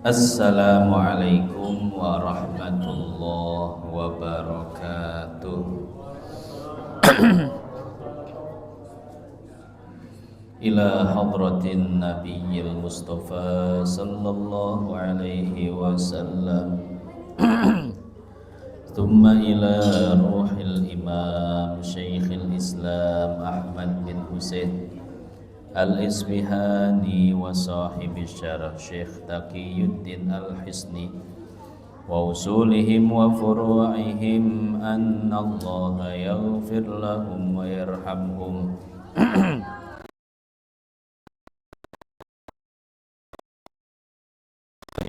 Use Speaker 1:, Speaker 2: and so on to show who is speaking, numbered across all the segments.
Speaker 1: Assalamualaikum warahmatullahi wabarakatuh. Ila hadratin nabiyil mustafa sallallahu alaihi wasallam. Thumma ila ruhil imam syekhil islam Ahmad bin Husain Al-Isbihani wa sahibi syarah Syekh Taqiyuddin Al-Hisni wa usulihim wa furu'ihim anna Allah yaghfir lahum wa yarhamhum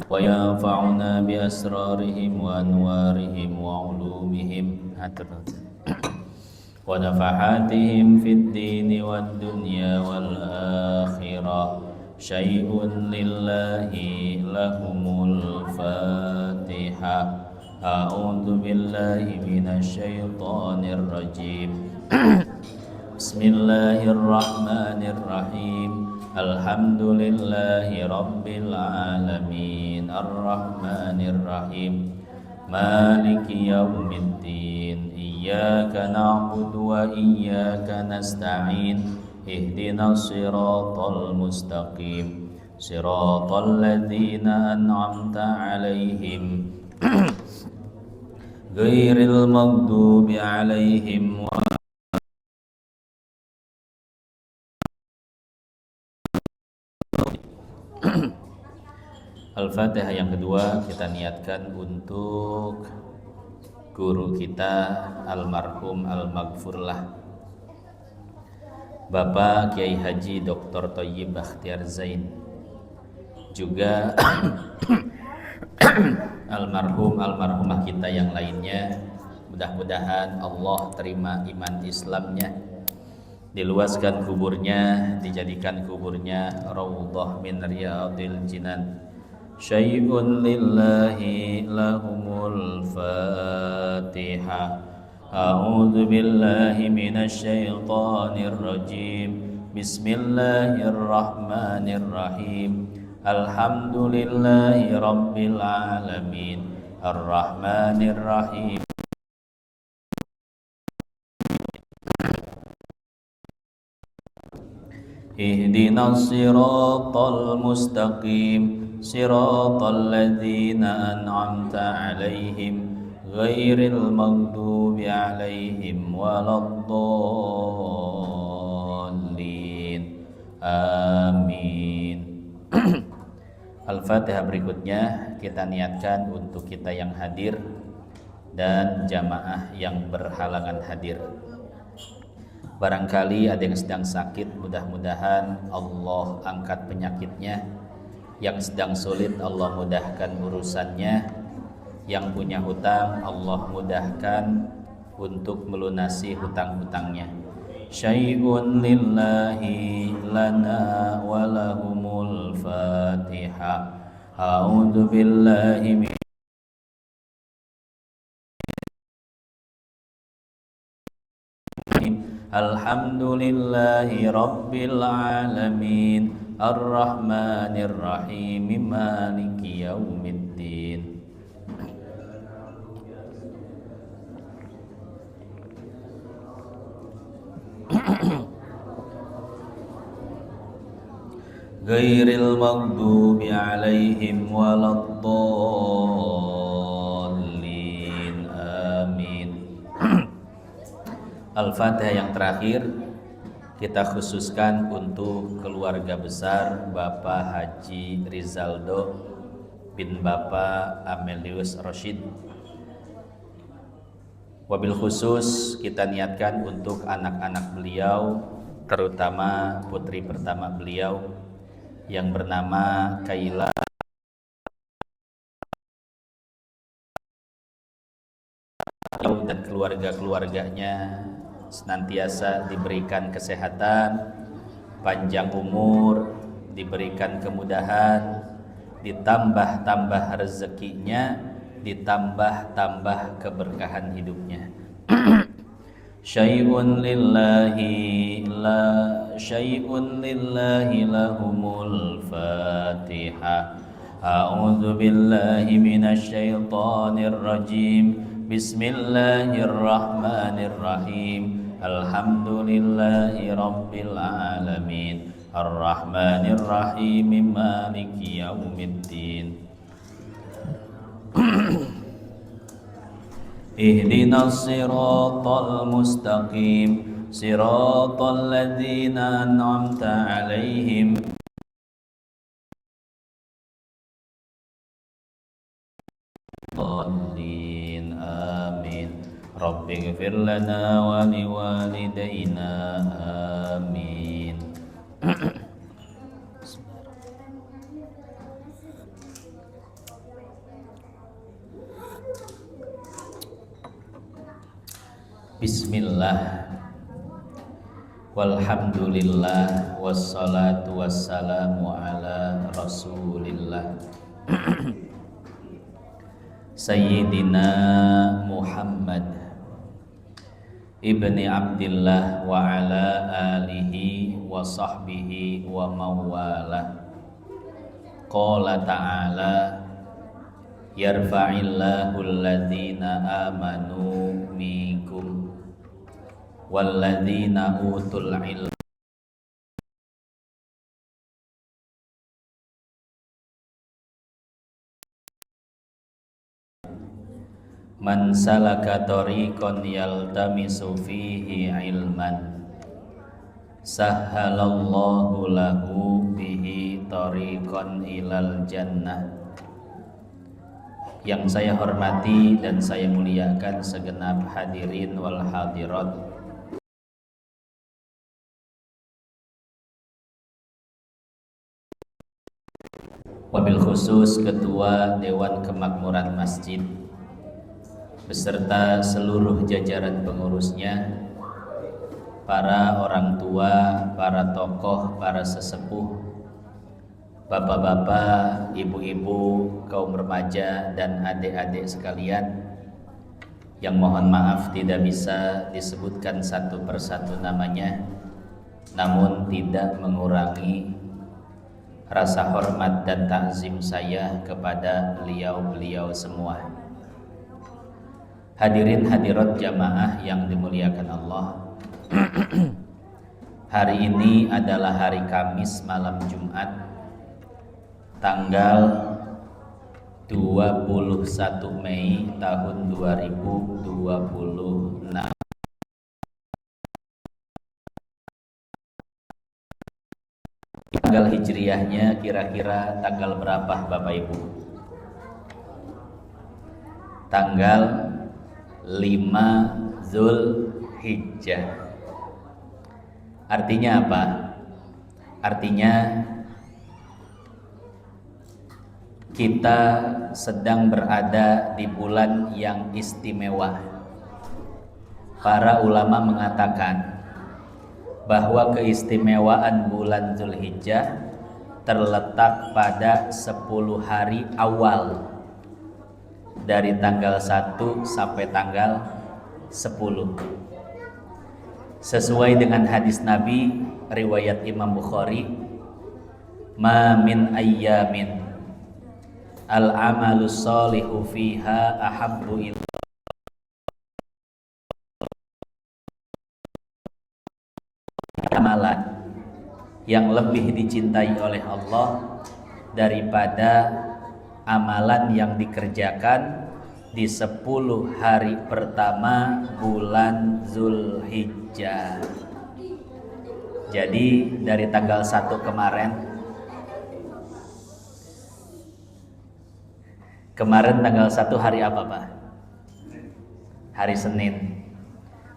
Speaker 1: wa yanfa'una bi asrarihim wa anwarihim wa ulumihim wa nafahatihim fid dini wad dunya wal akhirah. Syai'un lillahi lahumul fatihah. A'udzu billahi minasy syaithanir rajim. Bismillahirrahmanirrahim. Alhamdulillahi rabbil alamin. Arrahmanir rahim. Maliki yaumiddin. Iyyaka na'budu wa iyyaka nasta'in. Ihdinas siratal mustaqim. Siratal ladzina an'amta 'alaihim ghairil maghdubi 'alaihim Al-Fatihah yang kedua kita niatkan untuk guru kita almarhum al-maghfurlah Bapak Kiai Haji Dr. Thayyib Bakhtiar Zain, juga almarhumah kita yang lainnya. Mudah-mudahan Allah terima iman Islamnya, diluaskan kuburnya, dijadikan kuburnya raudhah min riyadil jinan. Syai'un lillahi lahumul fatihah. A'udzu billahi minasy syaithanir rajim. Bismillahirrahmanirrahim. Alhamdulillahi rabbil alamin. Arrahmanir rahim. Ihdinas siratal mustaqim. Siratal ladzina an'amta 'alaihim ghairil maghdubi 'alaihim waladdallin. Amin. Al-Fatihah berikutnya kita niatkan untuk kita yang hadir dan jamaah yang berhalangan hadir. Barangkali ada yang sedang sakit, mudah-mudahan Allah angkat penyakitnya. Yang sedang sulit Allah mudahkan urusannya. Yang punya hutang Allah mudahkan untuk melunasi hutang-hutangnya. Syai'un lillahi lana wa lahumul fatihah. A'udzu billahi min Alhamdulillahi rabbil alamin. Ar-Rahmanir Rahim. Maliki yaumiddin. Ghairil maghdubi 'alaihim waladdallin. Amin. Al-Fatihah yang terakhir kita khususkan untuk keluarga besar Bapak Haji Rizaldo bin Bapak Amelius Roshid. Wabil khusus kita niatkan untuk anak-anak beliau, terutama putri pertama beliau yang bernama Kaila dan keluarga-keluarganya senantiasa diberikan kesehatan, panjang umur, diberikan kemudahan, ditambah-tambah rezekinya, ditambah-tambah keberkahan hidupnya. Syai'un lillahi lahumul Fatihah. A'udzu billahi minasy syaithanir rajim. Bismillahirrahmanirrahim. Alhamdulillahi rabbil alamin. Ar-Rahmanir Rahim. Maliki yaumiddin. Ihdinas siratal mustaqim, siratal ladzina an'amta 'alaihim. Amin. Rabbighfir lana wa liwalidayna. Amin. Bismillah, walhamdulillah, wassalatu wassalamu ala rasulillah Sayyidina Muhammad ibni Abdillah wa ala alihi wa sahbihi wa mawala. Qala ta'ala, yarfa'illahu alladhina amanu minkum walladzina utul ilm man salaka tariqan yaltamisu fihi ilman sahhalallahu lahu bihi tariqan ilal jannah. Yang saya hormati dan saya muliakan segenap hadirin wal hadirat, wabil khusus Ketua Dewan Kemakmuran Masjid beserta seluruh jajaran pengurusnya, para orang tua, para tokoh, para sesepuh, bapak-bapak, ibu-ibu, kaum remaja dan adik-adik sekalian yang mohon maaf tidak bisa disebutkan satu persatu namanya, namun tidak mengurangi rasa hormat dan takzim saya kepada beliau-beliau semua. Hadirin hadirat jamaah yang dimuliakan Allah. Hari ini adalah hari Kamis malam Jumat, tanggal 21 Mei tahun 2026. Tanggal hijriahnya kira-kira tanggal berapa Bapak Ibu? Tanggal 5 Zulhijjah. Artinya apa? Artinya kita sedang berada di bulan yang istimewa. Para ulama mengatakan bahwa keistimewaan bulan Zulhijjah terletak pada 10 hari awal, dari tanggal 1 sampai tanggal 10. Sesuai dengan hadis Nabi riwayat Imam Bukhari, ma min ayyamin al-amalus sholihu fiha ahabbu ila amalan yang lebih dicintai oleh Allah daripada amalan yang dikerjakan di 10 hari pertama bulan Zulhijjah. Jadi dari tanggal 1 kemarin tanggal 1 hari apa Pak? Hari Senin,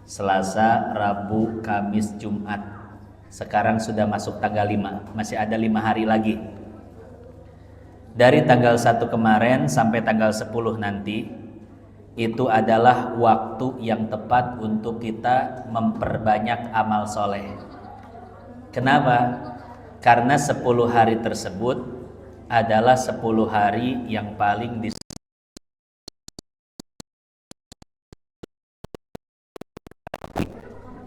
Speaker 1: Selasa, Rabu, Kamis, Jumat. Sekarang sudah masuk tanggal 5, masih ada 5 hari lagi. Dari tanggal 1 kemarin sampai tanggal 10 nanti, itu adalah waktu yang tepat untuk kita memperbanyak amal soleh. Kenapa? Karena 10 hari tersebut adalah 10 hari yang paling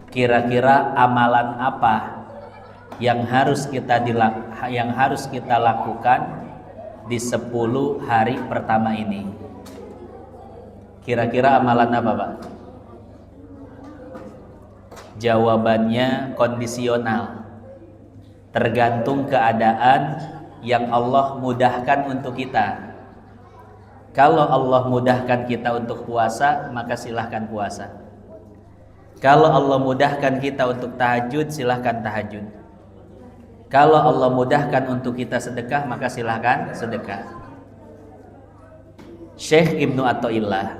Speaker 1: kira-kira amalan apa yang harus kita lakukan di 10 hari pertama ini? Kira-kira amalan apa, Pak? Jawabannya kondisional. Tergantung keadaan yang Allah mudahkan untuk kita. Kalau Allah mudahkan kita untuk puasa, maka silahkan puasa. Kalau Allah mudahkan kita untuk tahajud, silahkan tahajud. Kalau Allah mudahkan untuk kita sedekah, maka silahkan sedekah. Syekh Ibnu Athaillah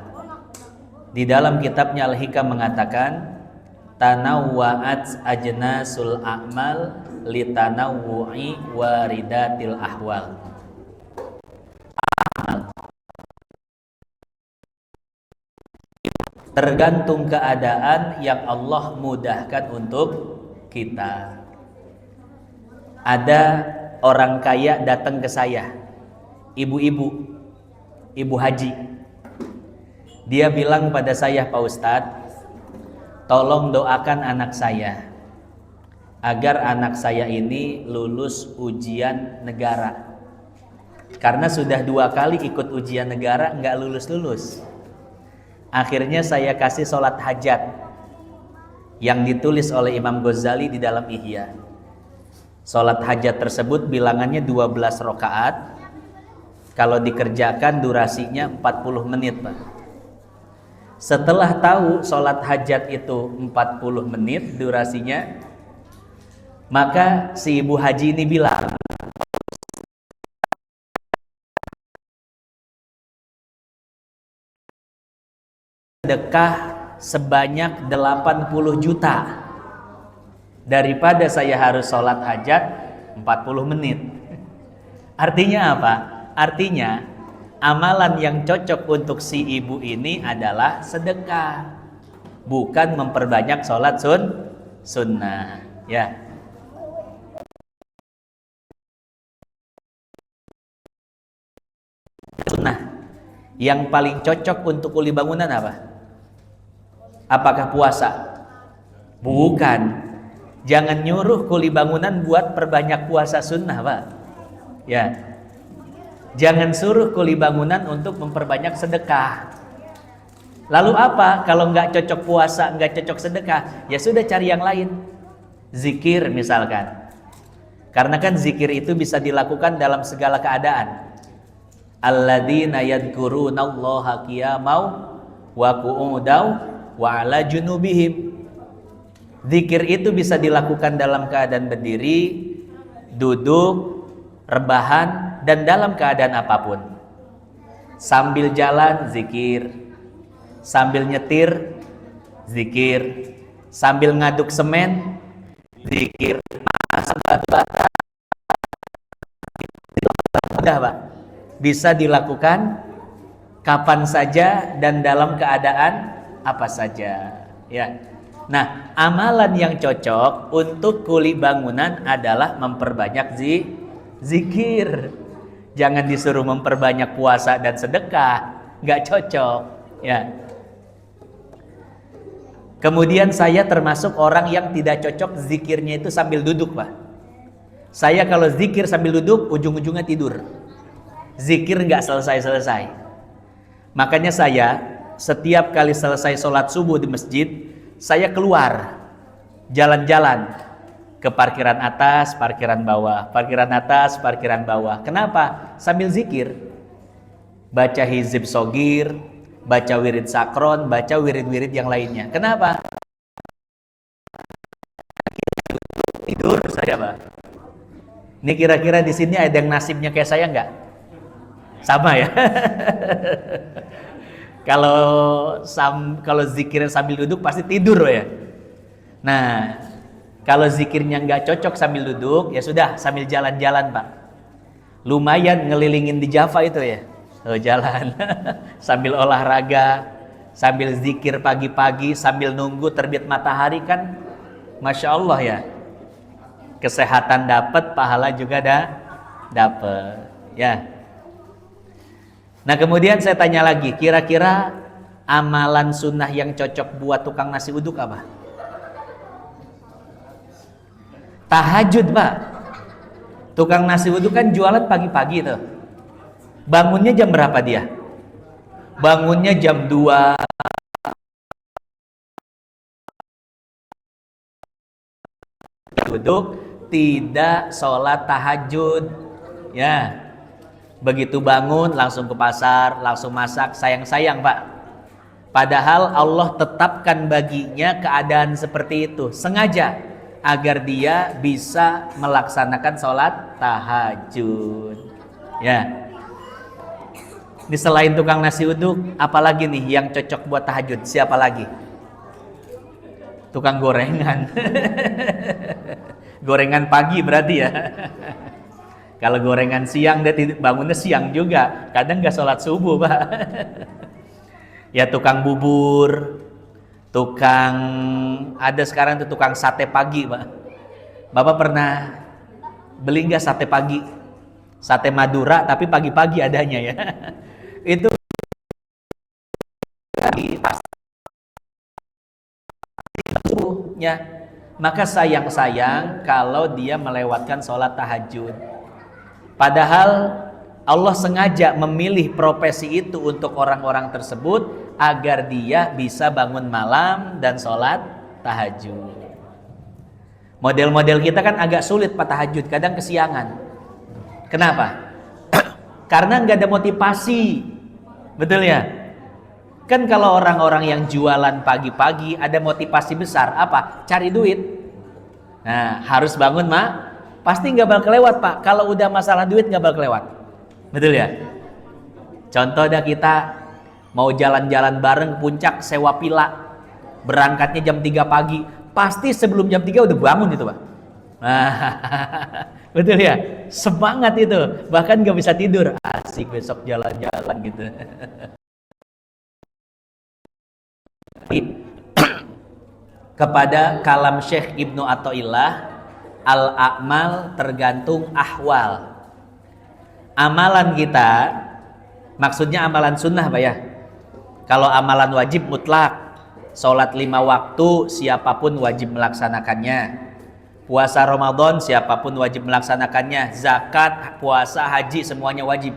Speaker 1: di dalam kitabnya Al-Hikam mengatakan, tanawwa'at ajnasul a'mal litanawwu'i waridatil ahwal. Tergantung keadaan yang Allah mudahkan untuk kita. Ada orang kaya datang ke saya, ibu haji. Dia bilang pada saya, Pak Ustadz, tolong doakan anak saya agar anak saya ini lulus ujian negara. Karena sudah 2 kali ikut ujian negara nggak lulus-lulus. Akhirnya saya kasih sholat hajat yang ditulis oleh Imam Ghazali di dalam Ihya. Sholat hajat tersebut bilangannya 12 rakaat. Kalau dikerjakan durasinya 40 menit, Pak. Setelah tahu sholat hajat itu 40 menit durasinya, maka si ibu haji ini bilang, sedekah sebanyak 80 juta daripada saya harus sholat hajat 40 menit. Artinya apa? Artinya amalan yang cocok untuk si ibu ini adalah sedekah, bukan memperbanyak sholat sunnah. Ya. Sunnah yang paling cocok untuk kuli bangunan apa? Apakah puasa? Bukan. Jangan nyuruh kuli bangunan buat perbanyak puasa sunnah, Pak. Ya. Jangan suruh kuli bangunan untuk memperbanyak sedekah. Lalu apa? Kalau nggak cocok puasa, nggak cocok sedekah, ya sudah cari yang lain. Zikir misalkan. Karena kan zikir itu bisa dilakukan dalam segala keadaan. Alladzina yadhkurunallaha qiyamau wa qu'udaw wa 'ala junubihim. Zikir itu bisa dilakukan dalam keadaan berdiri, duduk, rebahan, dan dalam keadaan apapun. Sambil jalan, zikir. Sambil nyetir, zikir. Sambil ngaduk semen, zikir. Masak batu bata, mudah, Pak. Bisa dilakukan kapan saja dan dalam keadaan apa saja. Ya. Nah, amalan yang cocok untuk kuli bangunan adalah memperbanyak zikir. Jangan disuruh memperbanyak puasa dan sedekah, nggak cocok. Ya. Kemudian saya termasuk orang yang tidak cocok zikirnya itu sambil duduk, Pak. Saya kalau zikir sambil duduk, ujung-ujungnya tidur. Zikir nggak selesai-selesai. Makanya saya setiap kali selesai sholat subuh di masjid, saya keluar jalan-jalan ke parkiran atas, parkiran bawah, parkiran atas, parkiran bawah. Kenapa? Sambil zikir. Baca hizib sogir, baca wirid sakron, baca wirid-wirid yang lainnya. Kenapa? Tidur saya, Pak. Ini kira-kira di sini ada yang nasibnya kayak saya nggak? Sama ya. Kalau zikirnya sambil duduk pasti tidur ya. Nah, kalau zikirnya nggak cocok sambil duduk, ya sudah sambil jalan-jalan, Pak. Lumayan ngelilingin di Java itu ya. Jalan sambil olahraga, sambil zikir pagi-pagi, sambil nunggu terbit matahari kan, Masya Allah ya. Kesehatan dapat, pahala juga dapat. Ya. Nah kemudian saya tanya lagi, kira-kira amalan sunnah yang cocok buat tukang nasi uduk apa? Tahajud, Pak. Tukang nasi uduk kan jualan pagi-pagi tuh. Bangunnya jam berapa dia? Bangunnya jam 2. Duduk, tidak sholat tahajud. Ya. Begitu bangun langsung ke pasar, langsung masak, sayang-sayang Pak. Padahal Allah tetapkan baginya keadaan seperti itu sengaja agar dia bisa melaksanakan sholat tahajud. Ya. Ini selain tukang nasi uduk, apalagi nih yang cocok buat tahajud? Siapa lagi? Tukang gorengan. Gorengan pagi berarti ya. Kalau gorengan siang dia bangunnya siang juga. Kadang nggak sholat subuh Pak. Ya tukang bubur, tukang, ada sekarang tuh tukang sate pagi Pak. Bapak pernah beli nggak sate pagi? Sate Madura tapi pagi-pagi adanya ya. Itu pasti subuhnya. Maka sayang-sayang kalau dia melewatkan sholat tahajud. Padahal Allah sengaja memilih profesi itu untuk orang-orang tersebut agar dia bisa bangun malam dan sholat tahajud. Model-model kita kan agak sulit Pak tahajud, kadang kesiangan. Kenapa? Karena nggak ada motivasi, betul ya? Kan kalau orang-orang yang jualan pagi-pagi ada motivasi besar, apa? Cari duit. Nah, harus bangun Mak. Pasti nggak bakal kelewat Pak. Kalau udah masalah duit nggak bakal kelewat. Betul ya? Contoh dah kita mau jalan-jalan bareng ke puncak sewa pila. Berangkatnya jam 3 pagi. Pasti sebelum jam 3 udah bangun itu Pak. Nah, betul ya? Semangat itu. Bahkan nggak bisa tidur. Asik besok jalan-jalan gitu. Kepada kalam Syekh Ibnu Athaillah, al-a'mal tergantung ahwal. Amalan kita, maksudnya amalan sunnah Pak ya. Kalau amalan wajib mutlak, sholat 5 waktu siapapun wajib melaksanakannya. Puasa Ramadan siapapun wajib melaksanakannya. Zakat, puasa, haji semuanya wajib.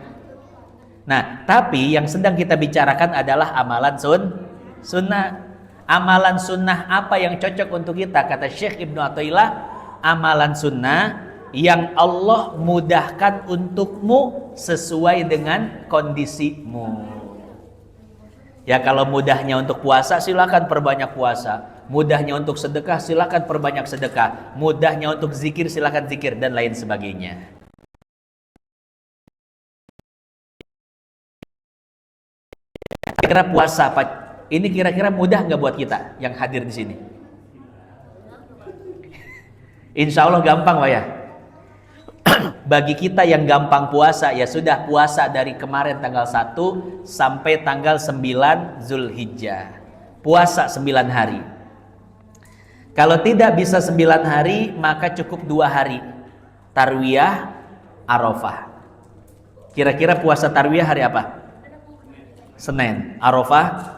Speaker 1: Nah tapi yang sedang kita bicarakan adalah amalan sunnah. Amalan sunnah apa yang cocok untuk kita? Kata Syekh Ibnu Athaillah, amalan sunnah yang Allah mudahkan untukmu sesuai dengan kondisimu. Ya kalau mudahnya untuk puasa silakan perbanyak puasa, mudahnya untuk sedekah silakan perbanyak sedekah, mudahnya untuk zikir silakan zikir dan lain sebagainya. Kira-kira puasa Pak, ini kira-kira mudah nggak buat kita yang hadir di sini? Insya Allah gampang Pak ya. Bagi kita yang gampang puasa, ya sudah puasa dari kemarin tanggal 1 sampai tanggal 9 Zulhijjah. Puasa 9 hari. Kalau tidak bisa 9 hari, maka cukup 2 hari. Tarwiyah, Arafah. Kira-kira puasa tarwiyah hari apa? Senin. Arafah,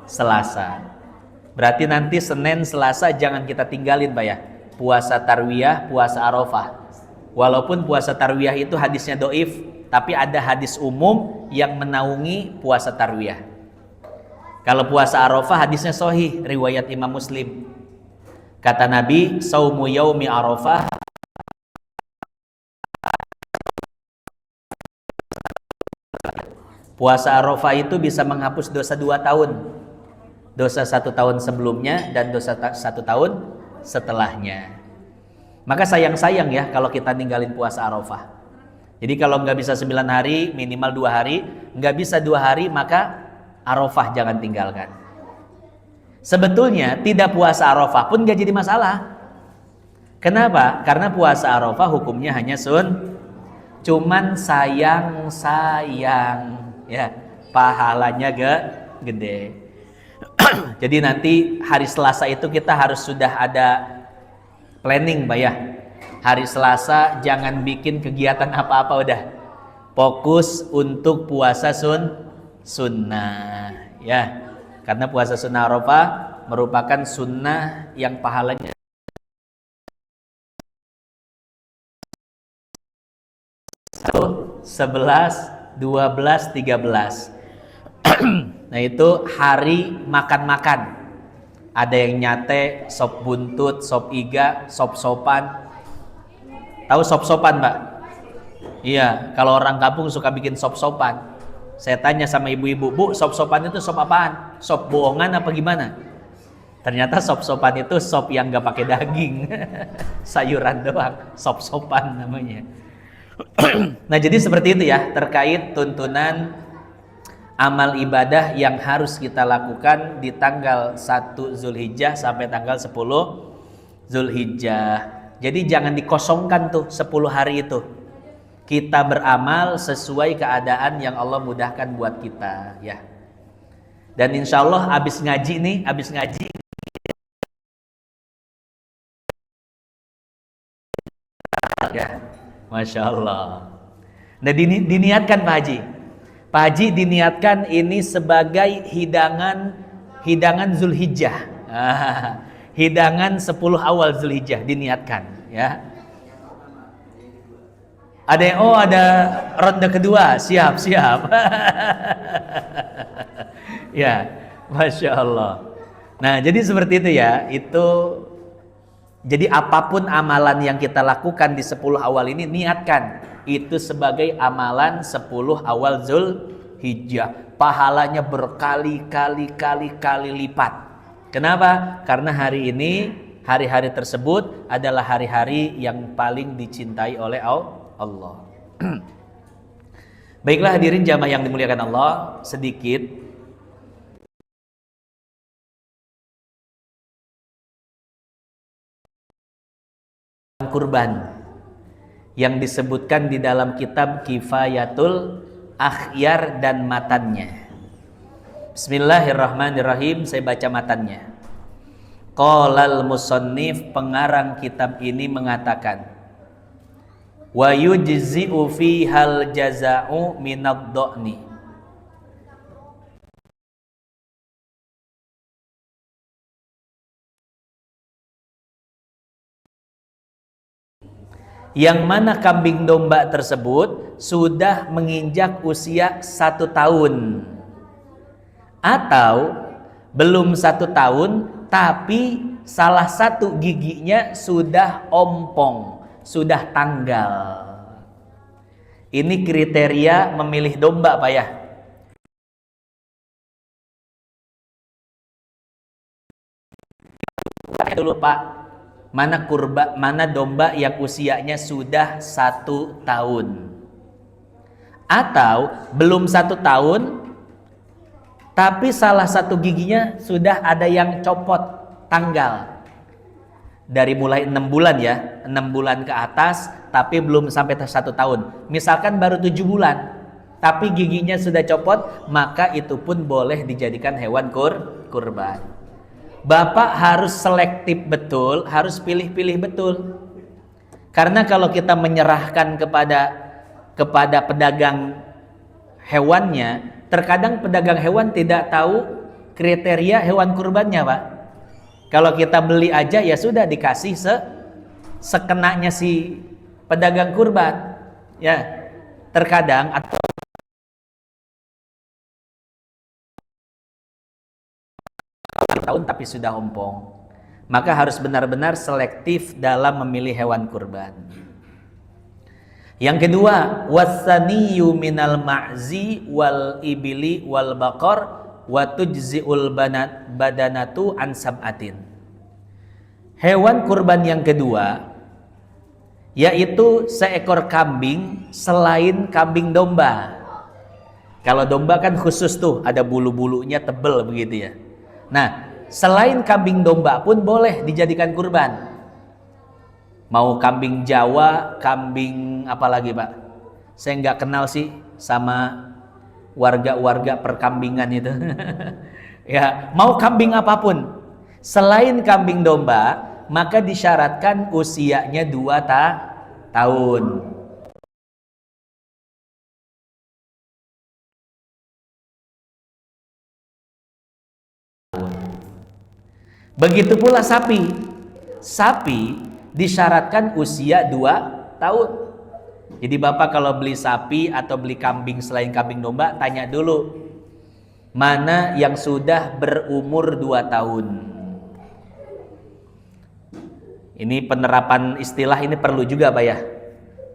Speaker 1: Selasa. Berarti nanti Senin, Selasa jangan kita tinggalin Pak ya. Puasa tarwiyah, puasa Arafah. Walaupun puasa tarwiyah itu hadisnya doif, tapi ada hadis umum yang menaungi puasa tarwiyah. Kalau puasa Arafah hadisnya sahih, riwayat Imam Muslim. Kata Nabi, saumu yaumi Arafah puasa Arafah itu bisa menghapus dosa 2 tahun. Dosa 1 tahun sebelumnya dan dosa 1 tahun setelahnya. Maka sayang-sayang ya kalau kita ninggalin puasa Arafah. Jadi kalau nggak bisa 9 hari, minimal 2 hari. Nggak bisa 2 hari, maka Arafah jangan tinggalkan. Sebetulnya tidak puasa Arafah pun nggak jadi masalah. Kenapa? Karena puasa Arafah hukumnya hanya cuman sayang ya, pahalanya gede. Jadi nanti hari Selasa itu kita harus sudah ada planning Pak ya. Hari Selasa jangan bikin kegiatan apa-apa udah. Fokus untuk puasa sunnah ya. Karena puasa sunnah Arafah merupakan sunnah yang pahalanya 11, 12, 13. Nah itu hari makan-makan. Ada yang nyate, sop buntut, sop iga, sop-sopan. Tahu sop-sopan, Mbak? Iya, kalau orang kampung suka bikin sop-sopan. Saya tanya sama ibu-ibu, Bu, sop-sopan itu sop apaan? Sop bohongan apa gimana? Ternyata sop-sopan itu sop yang gak pakai daging. Sayuran doang, sop-sopan namanya. Nah jadi seperti itu ya, terkait tuntunan amal ibadah yang harus kita lakukan di tanggal 1 Zulhijjah sampai tanggal 10 Zulhijjah. Jadi jangan dikosongkan tuh 10 hari itu. Kita beramal sesuai keadaan yang Allah mudahkan buat kita ya. Dan insya Allah habis ngaji ya, Masya Allah. Nah diniatkan Pak Haji. Pak Haji diniatkan ini sebagai hidangan Zulhijjah. Hidangan 10 awal Zulhijjah diniatkan ya. Ada ronde kedua, siap. Ya, Masya Allah. Nah jadi seperti itu ya. Jadi apapun amalan yang kita lakukan di 10 awal ini, niatkan itu sebagai amalan 10 awal Zulhijjah. Pahalanya berkali-kali lipat. Kenapa? Karena hari-hari tersebut adalah hari-hari yang paling dicintai oleh Allah. Baiklah hadirin jamaah yang dimuliakan Allah, sedikit kurban yang disebutkan di dalam kitab Kifayatul Akhyar dan matannya. Bismillahirrahmanirrahim, saya baca matannya. Qalal musannif, pengarang kitab ini mengatakan, wa yujzi'u fihal jaza'u minad do'ni. Yang mana kambing domba tersebut sudah menginjak usia 1 tahun atau belum 1 tahun tapi salah satu giginya sudah ompong, sudah tanggal. Ini kriteria memilih domba Pak ya. Dulu Pak, mana domba yang usianya sudah 1 tahun atau belum 1 tahun tapi salah satu giginya sudah ada yang copot, tanggal. Dari mulai 6 bulan ya, 6 bulan ke atas tapi belum sampai 1 tahun. Misalkan baru 7 bulan tapi giginya sudah copot, maka itu pun boleh dijadikan hewan kurban. Bapak harus selektif betul, harus pilih-pilih betul. Karena kalau kita menyerahkan kepada pedagang hewannya, terkadang pedagang hewan tidak tahu kriteria hewan kurbannya Pak. Kalau kita beli aja ya sudah dikasih sekenanya si pedagang kurban ya. Terkadang atau tahun tapi sudah ompong, maka harus benar-benar selektif dalam memilih hewan kurban. Yang kedua, wasaniyu minal ma'zi wal ibili wal baqar wa tujzi'ul badanatu an sab'atin. Hewan kurban yang kedua yaitu seekor kambing selain kambing domba. Kalau domba kan khusus tuh, ada bulu-bulunya tebel begitu ya. Nah, selain kambing domba pun boleh dijadikan kurban. Mau kambing Jawa, kambing apa lagi Pak? Saya nggak kenal sih sama warga-warga perkambingan itu. Ya, mau kambing apapun selain kambing domba, maka disyaratkan usianya 2 tahun. Begitu pula sapi. Sapi disyaratkan usia 2 tahun. Jadi Bapak kalau beli sapi atau beli kambing selain kambing domba, tanya dulu mana yang sudah berumur 2 tahun. Ini penerapan istilah ini perlu juga Pak ya.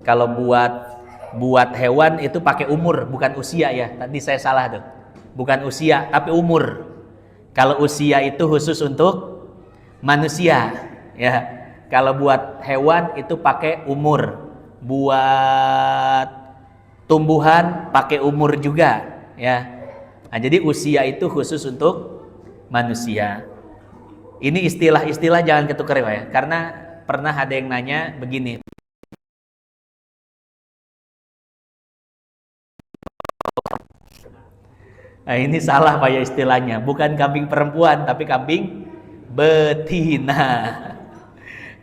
Speaker 1: Kalau buat hewan itu pakai umur bukan usia ya. Tadi saya salah tuh. Bukan usia tapi umur. Kalau usia itu khusus untuk manusia ya. Kalau buat hewan itu pakai umur. Buat tumbuhan pakai umur juga ya. Nah, jadi usia itu khusus untuk manusia. Ini istilah-istilah jangan ketukar ya. Karena pernah ada yang nanya begini. Nah, ini salah Pak ya istilahnya. Bukan kambing perempuan tapi kambing betina.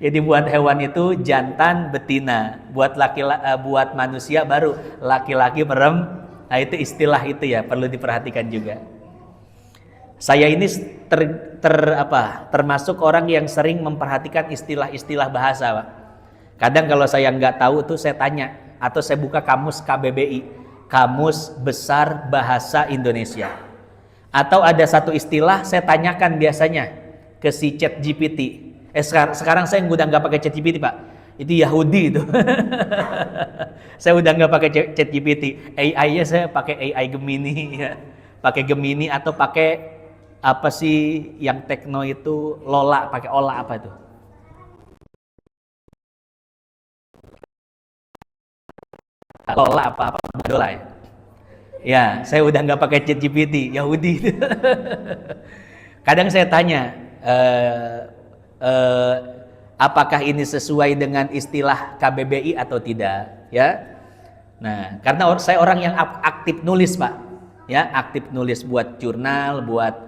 Speaker 1: Jadi buat hewan itu jantan betina. Buat manusia baru laki-laki perempuan. Nah, itu istilah itu ya perlu diperhatikan juga. Saya ini termasuk orang yang sering memperhatikan istilah-istilah bahasa, Pak. Kadang kalau saya nggak tahu tuh saya tanya atau saya buka kamus KBBI, Kamus Besar Bahasa Indonesia. Atau ada satu istilah saya tanyakan biasanya ke si ChatGPT. Sekarang saya udah nggak pakai ChatGPT, Pak. Itu Yahudi itu. Saya udah nggak pakai ChatGPT. AI-nya saya pakai AI Gemini ya. Pakai Gemini atau pakai apa sih yang tekno itu Lola, pakai Ola apa itu? Lola apa Lola ya? Ya, saya udah nggak pakai ChatGPT, Yahudi. Kadang saya tanya, apakah ini sesuai dengan istilah KBBI atau tidak? Ya, nah karena saya orang yang aktif nulis Pak, ya aktif nulis buat jurnal, buat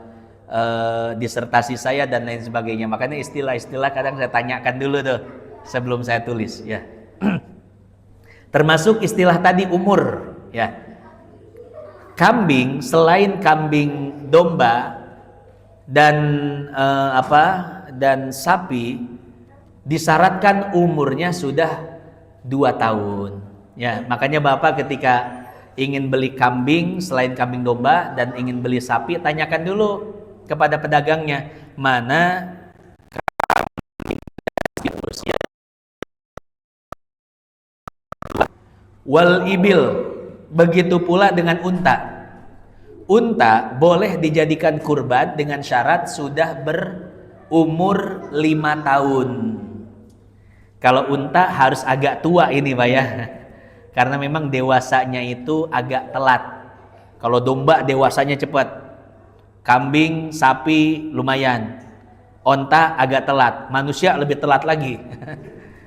Speaker 1: disertasi saya dan lain sebagainya. Makanya istilah-istilah kadang saya tanyakan dulu tuh sebelum saya tulis ya. Termasuk istilah tadi umur ya. Kambing selain kambing domba dan dan sapi disyaratkan umurnya sudah 2 tahun ya. Makanya Bapak ketika ingin beli kambing selain kambing domba dan ingin beli sapi, tanyakan dulu kepada pedagangnya mana usia. Wal ibil, begitu pula dengan unta. Unta boleh dijadikan kurban dengan syarat sudah berumur 5 tahun. Kalau unta harus agak tua ini Pak ya, karena memang dewasanya itu agak telat. Kalau domba dewasanya cepat, kambing, sapi lumayan, onta agak telat, manusia lebih telat lagi.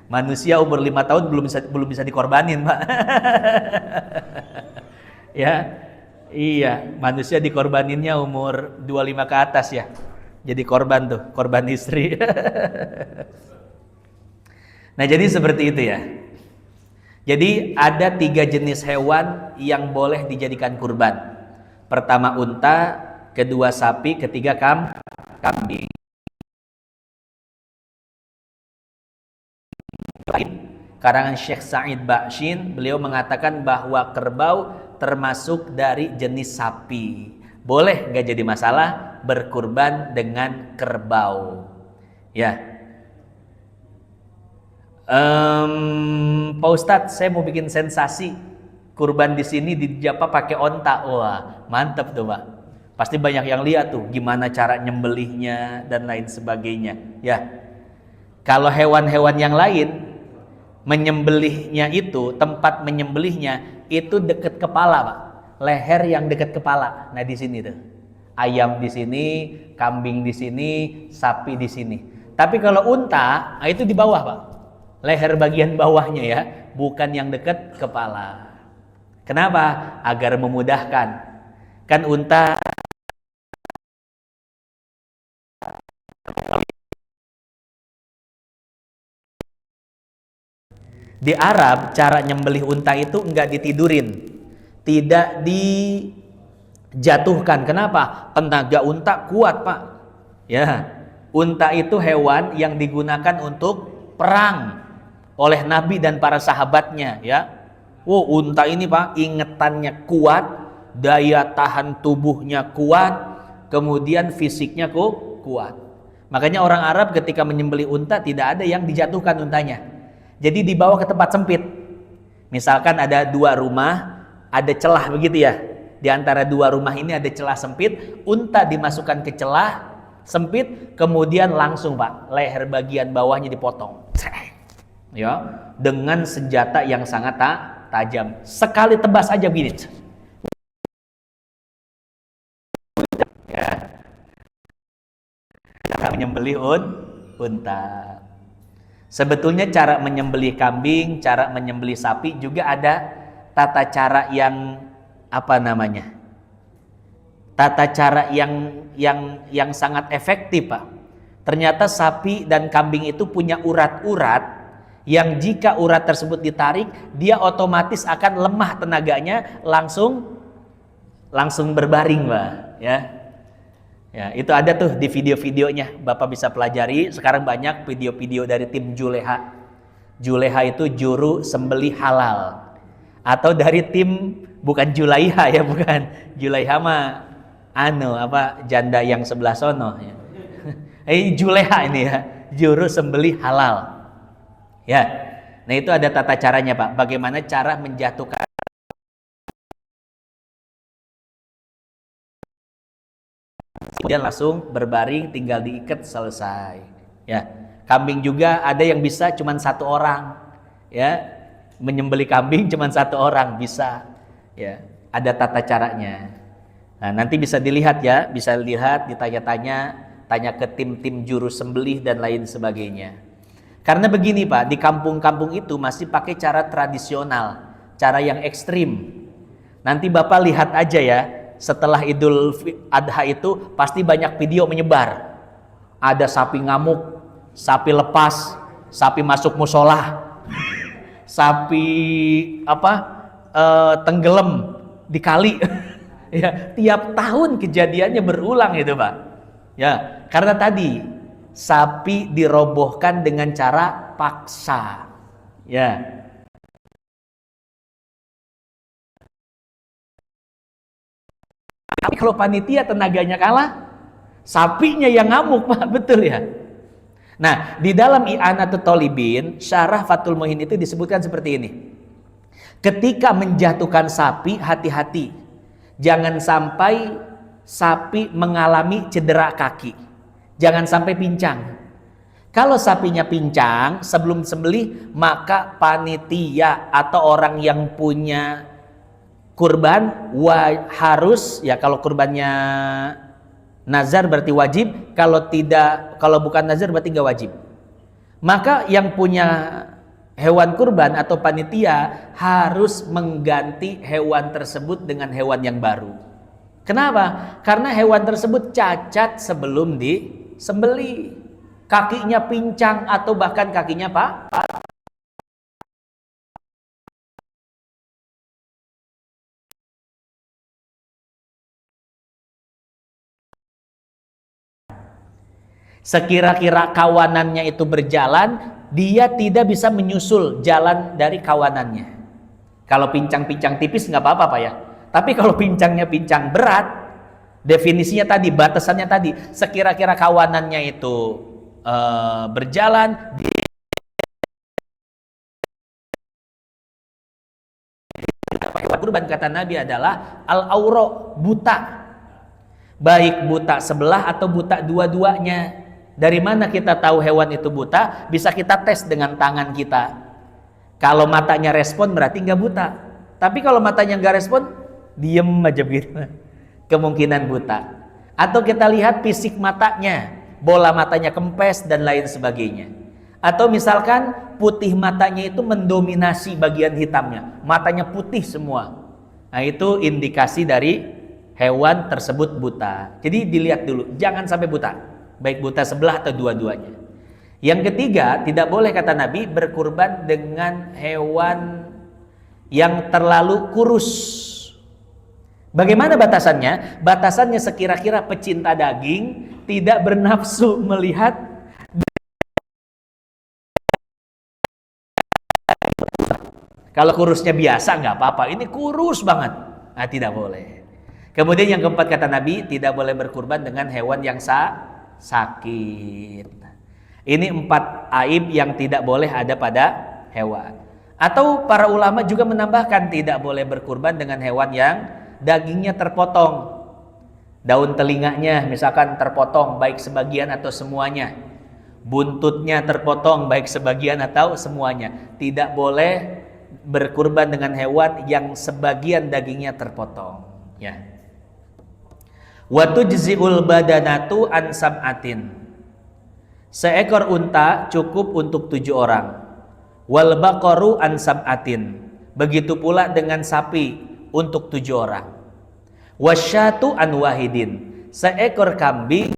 Speaker 1: Manusia umur 5 tahun belum bisa dikorbanin Pak. Ya, iya, manusia dikorbaninnya umur 25 ke atas ya. Jadi korban tuh, korban istri. Nah jadi seperti itu ya. Jadi ada 3 jenis hewan yang boleh dijadikan kurban. Pertama unta, kedua sapi, ketiga kambing. Karangan Syekh Sa'id Ba'shin, beliau mengatakan bahwa kerbau termasuk dari jenis sapi. Boleh gak jadi masalah berkurban dengan kerbau. Ya. Pak Ustadz, saya mau bikin sensasi kurban di sini di Japa pakai onta. Wah, mantep tuh Pak. Pasti banyak yang lihat tuh gimana cara nyembelihnya dan lain sebagainya. Ya, kalau hewan-hewan yang lain menyembelihnya itu, tempat menyembelihnya itu dekat kepala Pak, leher yang dekat kepala. Nah di sini tuh, ayam di sini, kambing di sini, sapi di sini. Tapi kalau unta, nah itu di bawah Pak, leher bagian bawahnya ya, bukan yang dekat kepala. Kenapa? Agar memudahkan. Kan unta di Arab cara nyembelih unta itu enggak ditidurin, tidak dijatuhkan. Kenapa? Tenaga unta kuat Pak, Ya, unta itu hewan yang digunakan untuk perang oleh Nabi dan para sahabatnya, ya. Unta ini Pak, ingetannya kuat, daya tahan tubuhnya kuat, kemudian fisiknya kuat. Makanya orang Arab ketika menyembelih unta tidak ada yang dijatuhkan untanya. Jadi dibawa ke tempat sempit. Misalkan ada 2 rumah, ada celah begitu ya. Di antara 2 rumah ini ada celah sempit, unta dimasukkan ke celah sempit, kemudian langsung Pak, leher bagian bawahnya dipotong. Ya, dengan senjata yang sangat tajam. Sekali tebas aja begini. Ya. Cara menyembelih unta. Sebetulnya cara menyembelih kambing, cara menyembelih sapi juga ada tata cara yang apa namanya? Tata cara yang sangat efektif, Pak. Ternyata sapi dan kambing itu punya urat-urat yang jika urat tersebut ditarik, dia otomatis akan lemah tenaganya, langsung berbaring, Pak, ya. Ya, itu ada tuh di video-videonya, Bapak bisa pelajari. Sekarang banyak video-video dari tim Juleha. Juleha itu juru sembelih halal. Atau dari tim, bukan Julaiha ya, bukan. Julaiha mah janda yang sebelah sono ya. Juleha ini ya, juru sembelih halal. Ya. Nah, itu ada tata caranya, Pak. Bagaimana cara menjatuhkan, kemudian langsung berbaring, tinggal diikat, selesai. Ya, kambing juga ada yang bisa cuma 1 orang. Ya, menyembelih kambing cuma 1 orang bisa. Ya, ada tata caranya. Nah, nanti bisa dilihat ya, bisa lihat, ditanya-tanya, tanya ke tim-tim juru sembelih dan lain sebagainya. Karena begini Pak, di kampung-kampung itu masih pakai cara tradisional, cara yang ekstrim. Nanti Bapak lihat aja ya, setelah Idul Adha itu pasti banyak video menyebar. Ada sapi ngamuk, sapi lepas, sapi masuk musola, sapi tenggelam di kali. Ya, tiap tahun kejadiannya berulang itu Pak. Ya, karena tadi sapi dirobohkan dengan cara paksa. Ya. Tapi kalau panitia tenaganya kalah, sapinya yang ngamuk, Pak. Betul ya? Nah, di dalam I'anatul Thalibin, Syarah Fathul Muin itu disebutkan seperti ini. Ketika menjatuhkan sapi, hati-hati. Jangan sampai sapi mengalami cedera kaki. Jangan sampai pincang. Kalau sapinya pincang sebelum sembelih, maka panitia atau orang yang punya kurban harus, ya kalau kurbannya nazar berarti wajib, kalau bukan nazar berarti nggak wajib. Maka yang punya hewan kurban atau panitia harus mengganti hewan tersebut dengan hewan yang baru. Kenapa? Karena hewan tersebut cacat sebelum disembelih. Kakinya pincang atau bahkan kakinya patah. Sekira-kira kawanannya itu berjalan, dia tidak bisa menyusul jalan dari kawanannya. Kalau pincang-pincang tipis nggak apa-apa Pak ya. Tapi kalau pincangnya pincang berat, definisinya tadi, batasannya tadi, sekira-kira kawanannya itu berjalan, hewan kurban kata Nabi adalah al-aura, buta. Baik buta sebelah atau buta dua-duanya. Dari mana kita tahu hewan itu buta? Bisa kita tes dengan tangan kita. Kalau matanya respon berarti nggak buta. Tapi kalau matanya nggak respon, diem aja begitu. Kemungkinan buta. Atau kita lihat fisik matanya, bola matanya kempes dan lain sebagainya. Atau misalkan putih matanya itu mendominasi bagian hitamnya, matanya putih semua. Nah, itu indikasi dari hewan tersebut buta. Jadi dilihat dulu, jangan sampai buta. Baik buta sebelah atau dua-duanya. Yang ketiga, tidak boleh kata Nabi berkurban dengan hewan yang terlalu kurus. Bagaimana batasannya? Batasannya sekira-kira pecinta daging tidak bernafsu melihat. Kalau kurusnya biasa nggak apa-apa, ini kurus banget, nah, tidak boleh. Kemudian yang keempat kata Nabi, tidak boleh berkurban dengan hewan yang sakit. Ini 4 aib yang tidak boleh ada pada hewan. Atau para ulama juga menambahkan tidak boleh berkurban dengan hewan yang dagingnya terpotong. Daun telinganya misalkan terpotong baik sebagian atau semuanya. Buntutnya terpotong baik sebagian atau semuanya. Tidak boleh berkurban dengan hewan yang sebagian dagingnya terpotong, ya. Wa tujzi'ul badanatu an sab'atin. Seekor unta cukup untuk 7 orang. Wal baqaru an sab'atin. Begitu pula dengan sapi untuk 7 orang. Wasyatu an wahidin. Seekor kambing.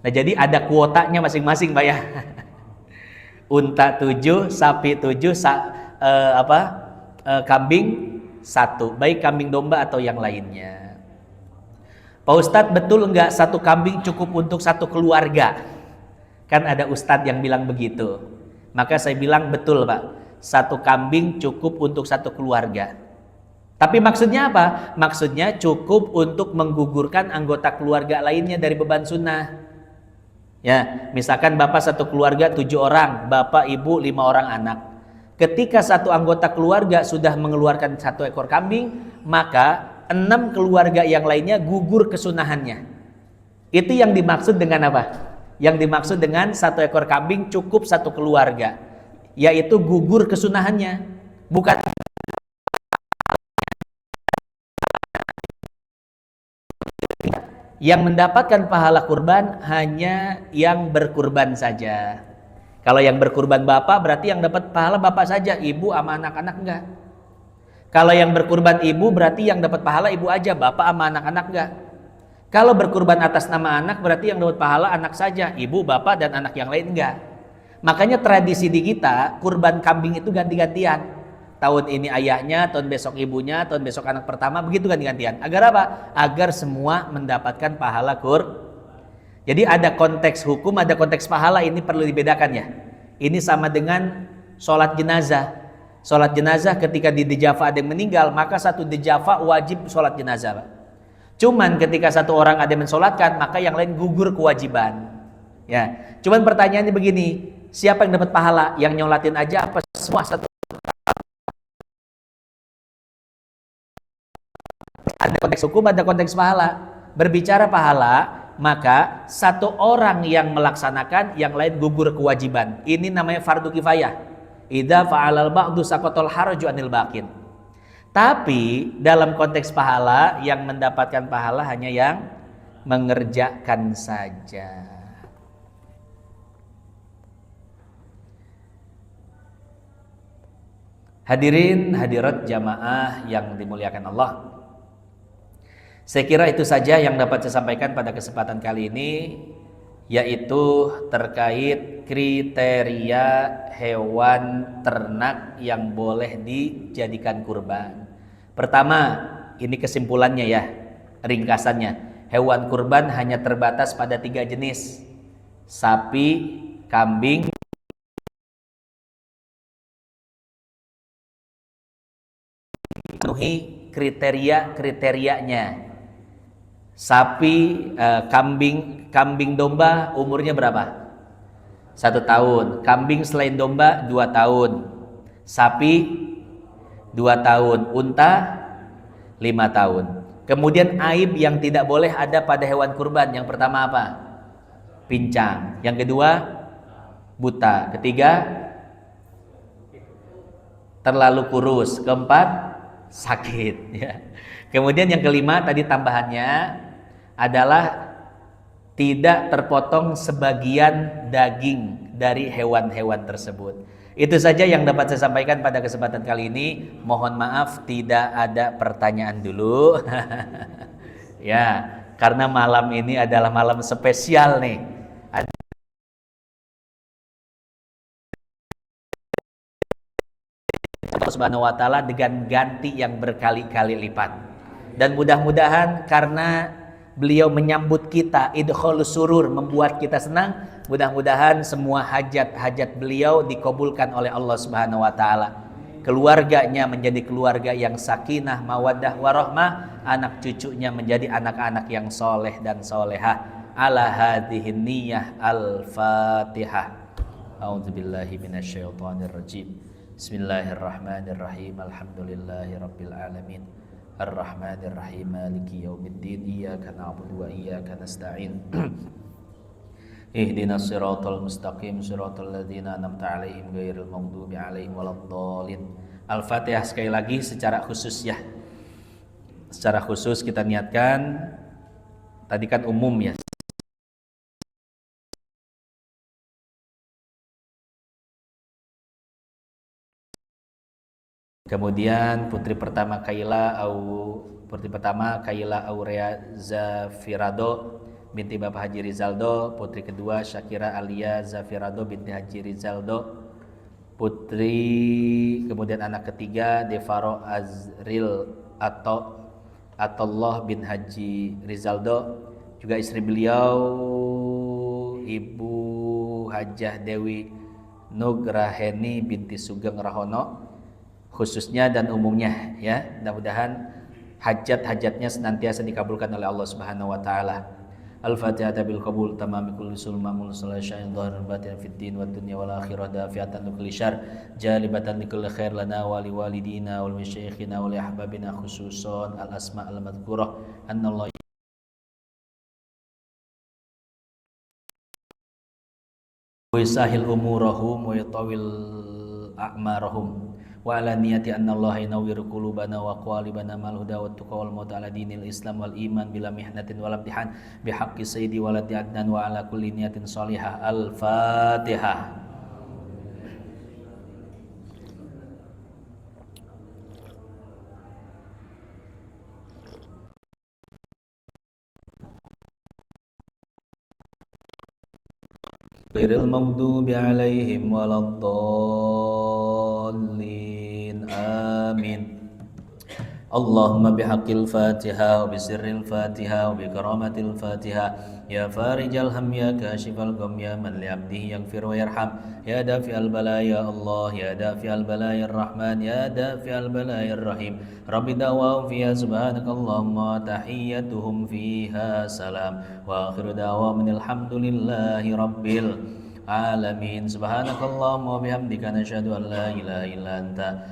Speaker 1: Nah, jadi ada kuotanya masing-masing, Pak ya. Unta 7, sapi 7, kambing 1, baik kambing domba atau yang lainnya. Pak Ustadz, betul enggak satu kambing cukup untuk satu keluarga? Kan ada Ustadz yang bilang begitu. Maka saya bilang betul, Pak. Satu kambing cukup untuk satu keluarga. Tapi maksudnya apa? Maksudnya cukup untuk menggugurkan anggota keluarga lainnya dari beban sunnah. Ya, misalkan bapak satu keluarga 7 orang, bapak, ibu, 5 orang anak. Ketika satu anggota keluarga sudah mengeluarkan 1 ekor kambing, maka 6 keluarga yang lainnya gugur kesunahannya. Itu yang dimaksud dengan apa? Yang dimaksud dengan 1 ekor kambing cukup 1 keluarga, yaitu gugur kesunahannya. Bukan yang mendapatkan pahala kurban hanya yang berkurban saja. Kalau yang berkurban bapak berarti yang dapat pahala bapak saja, ibu sama anak-anak enggak. Kalau yang berkurban ibu berarti yang dapat pahala ibu aja, bapak sama anak-anak enggak. Kalau berkurban atas nama anak berarti yang dapat pahala anak saja, ibu, bapak dan anak yang lain enggak. Makanya tradisi di kita kurban kambing itu ganti-gantian. Tahun ini ayahnya, tahun besok ibunya, tahun besok anak pertama, begitu ganti-gantian. Agar apa? Agar semua mendapatkan pahala Jadi ada konteks hukum, ada konteks pahala, ini perlu dibedakan ya. Ini sama dengan sholat jenazah. Sholat jenazah ketika di Dejafa ada yang meninggal, maka satu Dejafa wajib sholat jenazah, Pak. Cuman ketika satu orang ada yang mensolatkan, maka yang lain gugur kewajiban. Ya, cuman pertanyaannya begini, siapa yang dapat pahala? Yang nyolatin aja apa semua satu? Ada konteks hukum, ada konteks pahala. Berbicara pahala, maka satu orang yang melaksanakan, yang lain gugur kewajiban. Ini namanya fardu kifayah. Idza fa'alal ba'du saqatal haraju anil baqin. Tapi dalam konteks pahala, yang mendapatkan pahala hanya yang mengerjakan saja. Hadirin hadirat jamaah yang dimuliakan Allah. Saya kira itu saja yang dapat saya sampaikan pada kesempatan kali ini, yaitu terkait kriteria hewan ternak yang boleh dijadikan kurban. Pertama, ini kesimpulannya ya, ringkasannya. Hewan kurban hanya terbatas pada 3 jenis. Sapi, kambing, memenuhi kriteria-kriterianya. Sapi, kambing domba umurnya berapa? 1 tahun. Kambing selain domba 2 tahun. Sapi 2 tahun. Unta 5 tahun. Kemudian aib yang tidak boleh ada pada hewan kurban. Yang pertama apa? Pincang. Yang kedua buta. Ketiga terlalu kurus. Keempat sakit. Ya. Kemudian yang kelima tadi tambahannya adalah tidak terpotong sebagian daging dari hewan-hewan tersebut. Itu saja yang dapat saya sampaikan pada kesempatan kali ini. Mohon maaf tidak ada pertanyaan dulu. Ya, karena malam ini adalah malam spesial nih. Subhanahu wa taala dengan ganti yang berkali-kali lipat. Dan mudah-mudahan karena beliau menyambut kita idkhalus surur, membuat kita senang, mudah-mudahan semua hajat-hajat beliau dikabulkan oleh Allah Subhanahu wa taala. Keluarganya menjadi keluarga yang sakinah, mawaddah, warahmah, anak cucunya menjadi anak-anak yang soleh dan solehah. Ala hadhihi niyyah al-Fatihah. A'udzubillahi minasyaitonirrajim. Bismillahirrahmanirrahim. Alhamdulillahirabbil alamin. Arrahmanirrahim. Maliki yaumiddin. Iyyaka na'budu wa iyyaka nasta'in. Ihdinas siratal mustaqim, siratal ladzina an'amta 'alaihim ghairil maghdubi 'alaihim waladdallin. Al-Fatihah sekali lagi secara khusus ya. Secara khusus kita niatkan, tadi kan umum ya. Kemudian putri pertama Kaila Aurea Zafirado binti Bapak Haji Rizaldo, putri kedua Syakira Alia Zafirado binti Haji Rizaldo, putri kemudian anak ketiga Devaro Azril Atollah bin Haji Rizaldo, juga istri beliau Ibu Hajah Dewi Nugraheni binti Sugeng Rahono, khususnya dan umumnya ya. Mudah-mudahan hajat-hajatnya senantiasa dikabulkan oleh Allah Subhanahu wa taala. Al-Fatihah bil qabul tamami kulli sulmamul salasya'in dhahirun batin fid din wad dunya wal akhirah dafiatan kulli syarr jalibatan likulli khair lana wa liwalidina wal masyayikhina wa li ahbabina khususan al asma al madhkurah annallahu yusahil umurahum wa yatawil a'marahum wa ala niyati anna Allah yanawwiru qulubana wa qalibana mal huda wat tuqa wal maut ala dinil islam wal iman bila mihnatin wal imtihan bihaqqi sayyidi waladi adnan wa ala kulli niyatin shalihah. Al-Fatihah. Ghairil maghdubi alaihim waladdallin. Amin. Allahumma bihaqqil Fatiha wa bisirril Fatiha wa bikaramatil Fatiha ya farijal ham ya kashifal gham ya man li abdihi yaghfir wa yarham ya dafi'al bala ya Allah ya dafi'al bala ya Rahman ya dafi'al bala ya Rahim. Rabbi da'wahum fiha subhanakallahumma tahiyyatuhum fiha salam wa akhiru da'wahum alhamdulillahi rabbil alamin. Subhanakallahumma wa bihamdika nasyhadu an la ilaha illa anta